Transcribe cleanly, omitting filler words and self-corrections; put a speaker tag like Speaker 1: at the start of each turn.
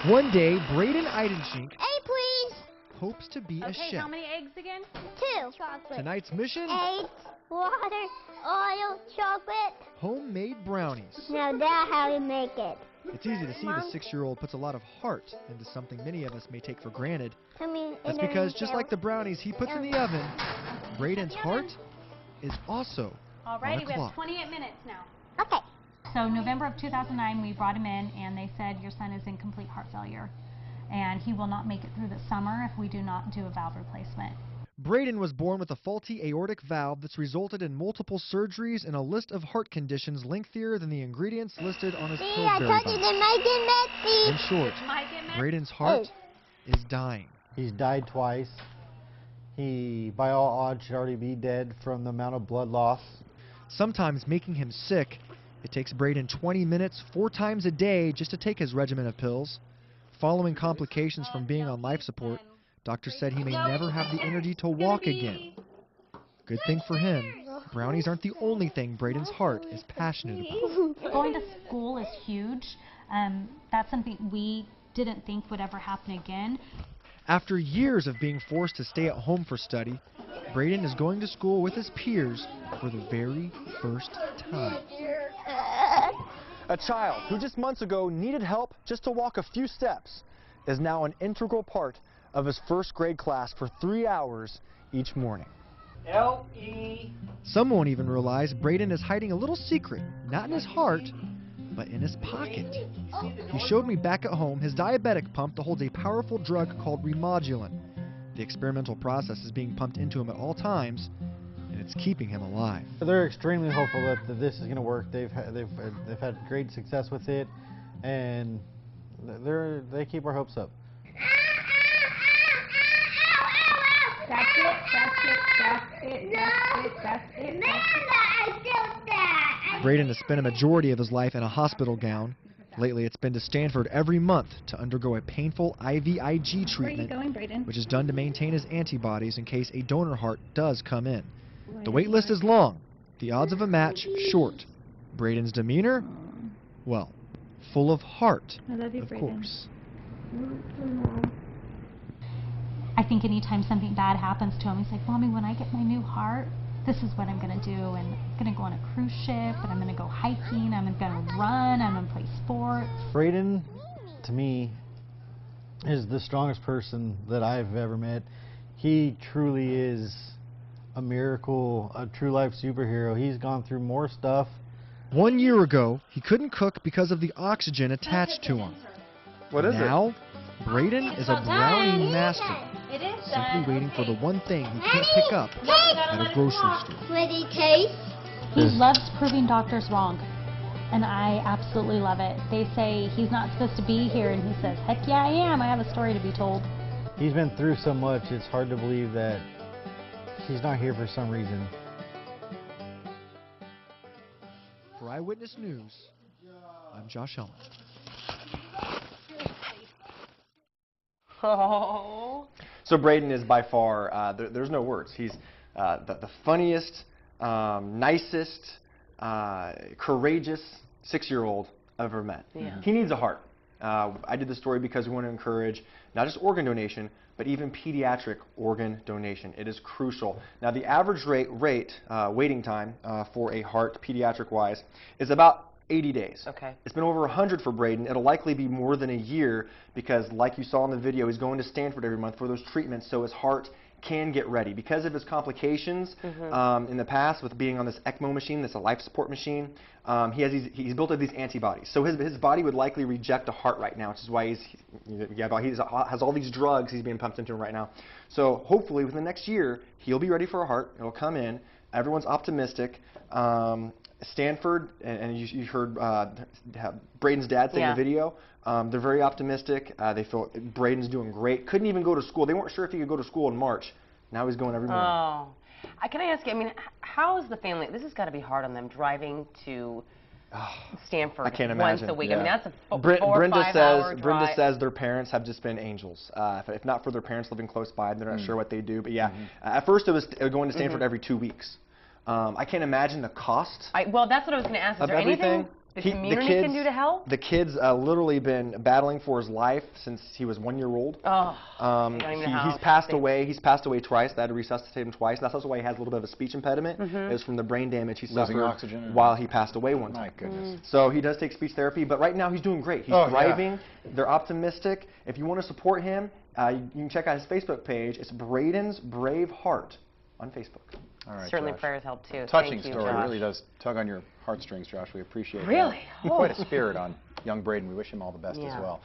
Speaker 1: One day, Brayden Eidenschink
Speaker 2: Hey, please.
Speaker 1: hopes to be a
Speaker 3: Okay,
Speaker 1: chef.
Speaker 3: how many eggs again?
Speaker 2: 2. Chocolate.
Speaker 1: Tonight's mission?
Speaker 2: Eggs, water, oil, chocolate.
Speaker 1: Homemade brownies.
Speaker 2: Now that's how you make it.
Speaker 1: It's easy to see the 6-year-old puts a lot of heart into something many of us may take for granted. That's because just like the brownies he puts in the oven, Brayden's heart is also on
Speaker 3: Alrighty,
Speaker 1: a
Speaker 3: we have
Speaker 1: clock.
Speaker 3: 28 minutes now.
Speaker 2: Okay.
Speaker 3: So November of 2009, we brought him in, and they said your son is in complete heart failure, and he will not make it through the summer if we do not do a valve replacement.
Speaker 1: Brayden was born with a faulty aortic valve that's resulted in multiple surgeries and a list of heart conditions lengthier than the ingredients listed on his
Speaker 2: See, I
Speaker 1: Pillsbury
Speaker 2: told you
Speaker 1: box.
Speaker 2: they might get messy.
Speaker 1: In short,
Speaker 3: Might get messy.
Speaker 1: Brayden's heart is dying.
Speaker 4: He's died twice. He, by all odds, should already be dead from the amount of blood loss.
Speaker 1: Sometimes making him sick. It takes Brayden 20 minutes, 4 times a day, just to take his regimen of pills. Following complications from being on life support, doctors said he may never have the energy to walk again. Good thing for him, brownies aren't the only thing Brayden's heart is passionate about.
Speaker 3: Going to school is huge. That's something we didn't think would ever happen again.
Speaker 1: After years of being forced to stay at home for study, Brayden is going to school with his peers for the very first time. A child who just months ago needed help just to walk a few steps is now an integral part of his first grade class for 3 hours each morning.
Speaker 5: L-E.
Speaker 1: Some won't even realize Brayden is hiding a little secret, not in his heart, but in his pocket. He showed me back at home his diabetic pump that holds a powerful drug called Remodulin. The experimental process is being pumped into him at all times, and it's keeping him alive.
Speaker 4: They're extremely hopeful that this is going to work. They've had great success with it, and they keep our hopes up.
Speaker 3: That's it, that's it, that's it, that's it, that's it.
Speaker 2: I felt that.
Speaker 1: Brayden has spent a majority of his life in a hospital gown. Lately, it's been to Stanford every month to undergo a painful IVIG treatment,
Speaker 3: Where are you going, Brayden?
Speaker 1: which is done to maintain his antibodies in case a donor heart does come in. The wait list is long, the odds of a match short. Brayden's demeanor, well, full of heart,
Speaker 3: I love you,
Speaker 1: of
Speaker 3: Brayden.
Speaker 1: course.
Speaker 3: I think anytime something bad happens to him, he's like, Mommy, when I get my new heart, this is what I'm going to do. And I'm going to go on a cruise ship, and I'm going to go hiking, I'm going to run, I'm going to play sports.
Speaker 4: Brayden, to me, is the strongest person that I've ever met. He truly is a miracle, a true life superhero. He's gone through more stuff.
Speaker 1: 1 year ago, he couldn't cook because of the oxygen attached to him.
Speaker 5: What is
Speaker 1: Now, Brayden is a brownie master,
Speaker 3: It is
Speaker 1: simply waiting for the one thing he can't pick up at a grocery store.
Speaker 2: Pretty taste.
Speaker 3: He loves proving doctors wrong, and I absolutely love it. They say he's not supposed to be here, and he says, heck yeah, I am. I have a story to be told.
Speaker 4: He's been through so much, it's hard to believe that he's not here for some reason.
Speaker 1: For Eyewitness News, I'm Josh Hellman.
Speaker 5: Oh. So Brayden is by far, there's no words. He's the funniest, nicest, courageous 6-year-old I've ever met.
Speaker 6: Yeah.
Speaker 5: He needs a heart. I did this story because we want to encourage not just organ donation, but even pediatric organ donation. It is crucial. Now, the average waiting time for a heart, pediatric-wise, is about 80 days.
Speaker 6: Okay.
Speaker 5: It's been over 100 for Brayden. It'll likely be more than a year because, like you saw in the video, he's going to Stanford every month for those treatments so his heart can get ready. Because of his complications in the past with being on this ECMO machine, that's a life support machine, he's built up these antibodies. So his body would likely reject a heart right now, which is why he has all these drugs he's being pumped into right now. So hopefully within the next year, he'll be ready for a heart. It'll come in. Everyone's optimistic. Stanford, and you heard Brayden's dad say in the video, they're very optimistic. They feel Brayden's doing great. Couldn't even go to school. They weren't sure if he could go to school in March. Now he's going every morning.
Speaker 6: Oh. Can I ask you, I mean, how is the family, this has got to be hard on them, driving to Stanford
Speaker 5: I can't imagine.
Speaker 6: once a week.
Speaker 5: Yeah.
Speaker 6: I mean, that's a 4 or 5 hour drive.
Speaker 5: Brenda says their parents have just been angels. If not for their parents living close by, they're not sure what they do. But yeah, at first it was going to Stanford every 2 weeks. I can't imagine the cost
Speaker 6: Well, that's what I was going to ask. Is
Speaker 5: of
Speaker 6: there
Speaker 5: everything.
Speaker 6: anything the community can do to help?
Speaker 5: The kid's literally been battling for his life since he was 1 year old.
Speaker 6: Oh, I don't even know
Speaker 5: He's passed away. He's passed away twice. They had to resuscitate him twice. That's also why he has a little bit of a speech impediment. It was from the brain damage he suffered
Speaker 7: oxygen
Speaker 5: while he passed away one time.
Speaker 7: My goodness.
Speaker 5: So he does take speech therapy, but right now he's doing great. He's thriving. They're optimistic. If you want to support him, you can check out his Facebook page. It's Brayden's Brave Heart on Facebook.
Speaker 7: All right,
Speaker 6: Certainly
Speaker 7: Josh.
Speaker 6: prayers help too.
Speaker 7: Touching
Speaker 6: Thank you,
Speaker 7: story.
Speaker 6: Josh.
Speaker 7: It really does tug on your heartstrings, Josh. We appreciate it.
Speaker 6: Really?
Speaker 7: Quite a spirit on young Brayden. We wish him all the best as
Speaker 6: Yeah.
Speaker 7: well.